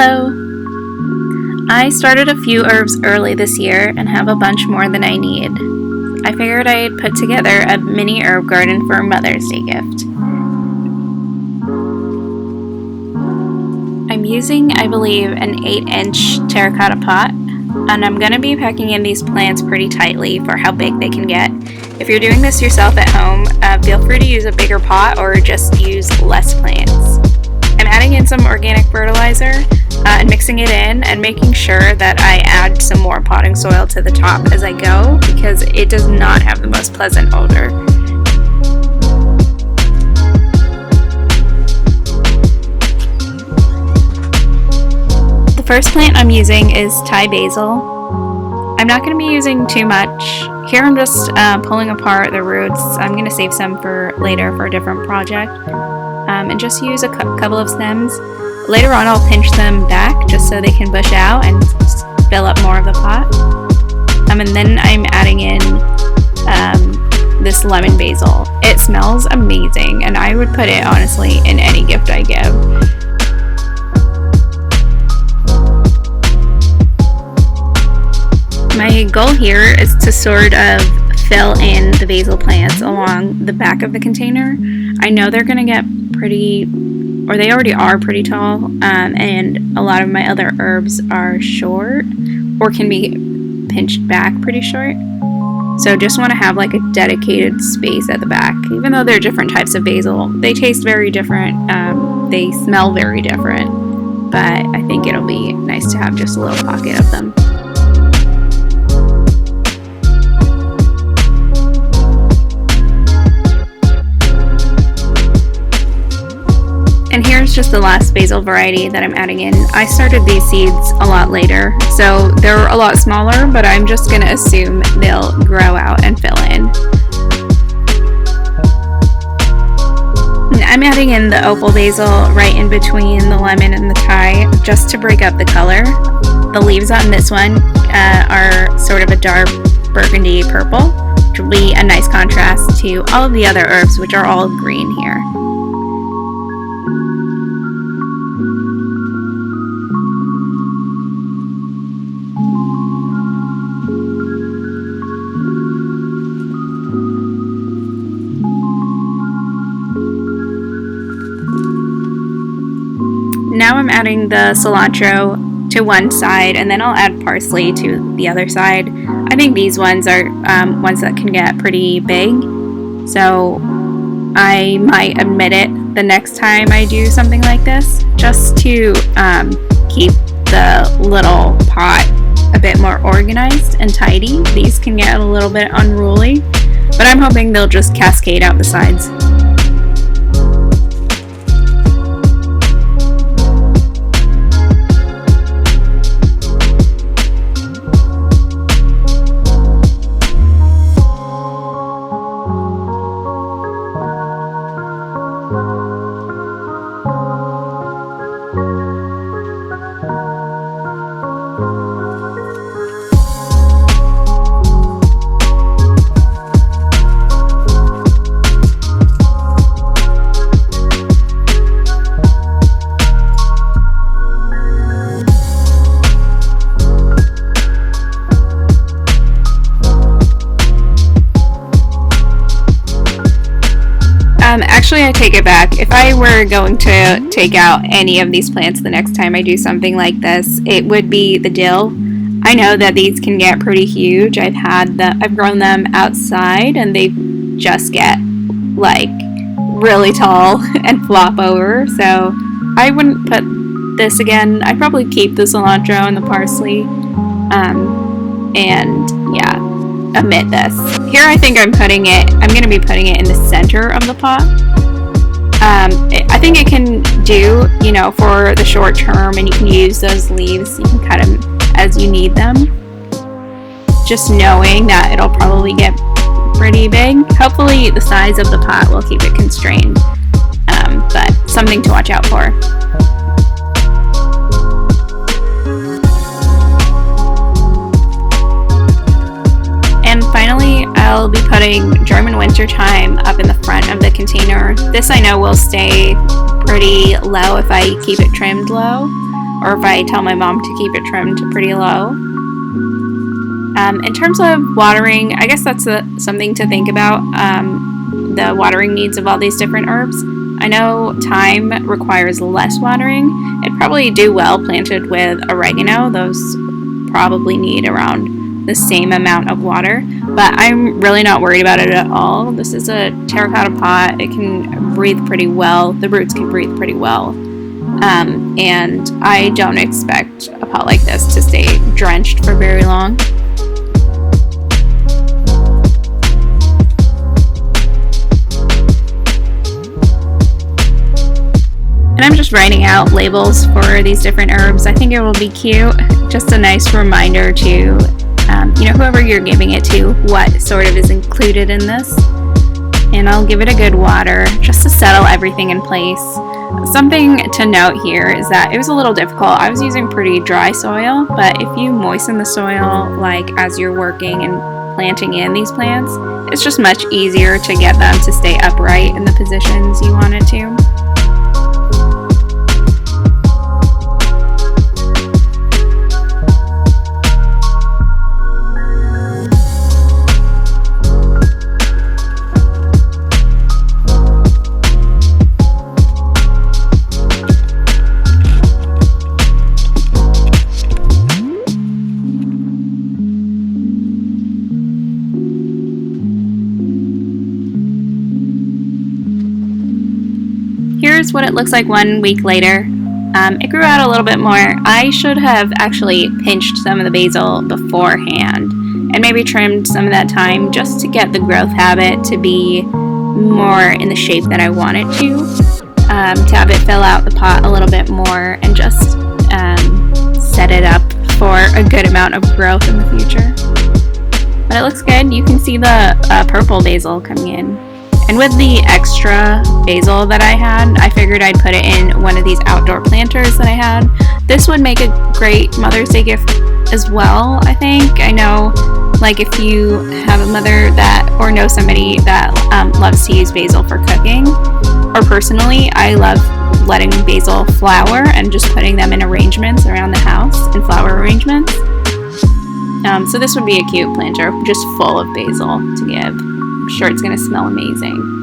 Hello! I started a few herbs early this year and have a bunch more than I need. I figured I'd put together a mini herb garden for a Mother's Day gift. I'm using, I believe, an 8-inch terracotta pot, and I'm going to be packing in these plants pretty tightly for how big they can get. If you're doing this yourself at home, feel free to use a bigger pot or just use less plants. I'm adding in some organic fertilizer and mixing it in and making sure that I add some more potting soil to the top as I go because it does not have the most pleasant odor. The first plant I'm using is Thai basil. I'm not going to be using too much. Here I'm just pulling apart the roots. I'm going to save some for later for a different project. And just use a couple of stems. Later on I'll pinch them back just so they can bush out and fill up more of the pot. And then I'm adding in this lemon basil. It smells amazing and I would put it honestly in any gift I give. My goal here is to sort of fill in the basil plants along the back of the container. I know they're going to get pretty, or they already are pretty tall, and a lot of my other herbs are short or can be pinched back pretty short. So just want to have like a dedicated space at the back. Even though they're different types of basil, they taste very different, they smell very different, but I think it'll be nice to have just a little pocket of them. And here's just the last basil variety that I'm adding in. I started these seeds a lot later, so they're a lot smaller, but I'm just going to assume they'll grow out and fill in. I'm adding in the opal basil right in between the lemon and the Thai, just to break up the color. The leaves on this one are sort of a dark burgundy purple, which will be a nice contrast to all of the other herbs, which are all green here. Now I'm adding the cilantro to one side and then I'll add parsley to the other side. I think these ones are ones that can get pretty big, so I might omit it the next time I do something like this, just to keep the little pot a bit more organized and tidy. These can get a little bit unruly, but I'm hoping they'll just cascade out the sides. Actually, I take it back. If I were going to take out any of these plants the next time I do something like this, it would be the dill. I know that these can get pretty huge. I've grown them outside and they just get like really tall and flop over. So I wouldn't put this again. I'd probably keep the cilantro and the parsley. And yeah, omit this. Here I think I'm going to be putting it in the center of the pot. I think it can do, for the short term, and you can use those leaves, you can cut them as you need them. Just knowing that it'll probably get pretty big. Hopefully the size of the pot will keep it constrained, but something to watch out for. And finally, I'll be putting German winter thyme up in the front of the container. This I know will stay pretty low if I keep it trimmed low, or if I tell my mom to keep it trimmed pretty low. In terms of watering, I guess that's something to think about, the watering needs of all these different herbs. I know thyme requires less watering. It'd probably do well planted with oregano. Those probably need around the same amount of water, but I'm really not worried about it at all. This is a terracotta pot. It can breathe pretty well. The roots can breathe pretty well. And I don't expect a pot like this to stay drenched for very long. And I'm just writing out labels for these different herbs. I think it will be cute. Just a nice reminder to, whoever you're giving it to, what sort of is included in this. And I'll give it a good water just to settle everything in place. Something to note here is that it was a little difficult. I was using pretty dry soil, but if you moisten the soil, like as you're working and planting in these plants, it's just much easier to get them to stay upright in the positions you want it to. Here's what it looks like 1 week later. It grew out a little bit more. I should have actually pinched some of the basil beforehand and maybe trimmed some of that thyme just to get the growth habit to be more in the shape that I want it to have it fill out the pot a little bit more and just set it up for a good amount of growth in the future. But it looks good. You can see the purple basil coming in. And with the extra basil that I had, I figured I'd put it in one of these outdoor planters that I had. This would make a great Mother's Day gift as well, I think. I know, like, if you have a mother that, or know somebody that loves to use basil for cooking, or personally, I love letting basil flower and just putting them in arrangements around the house, in flower arrangements. So this would be a cute planter, just full of basil to give. I'm sure it's going to smell amazing.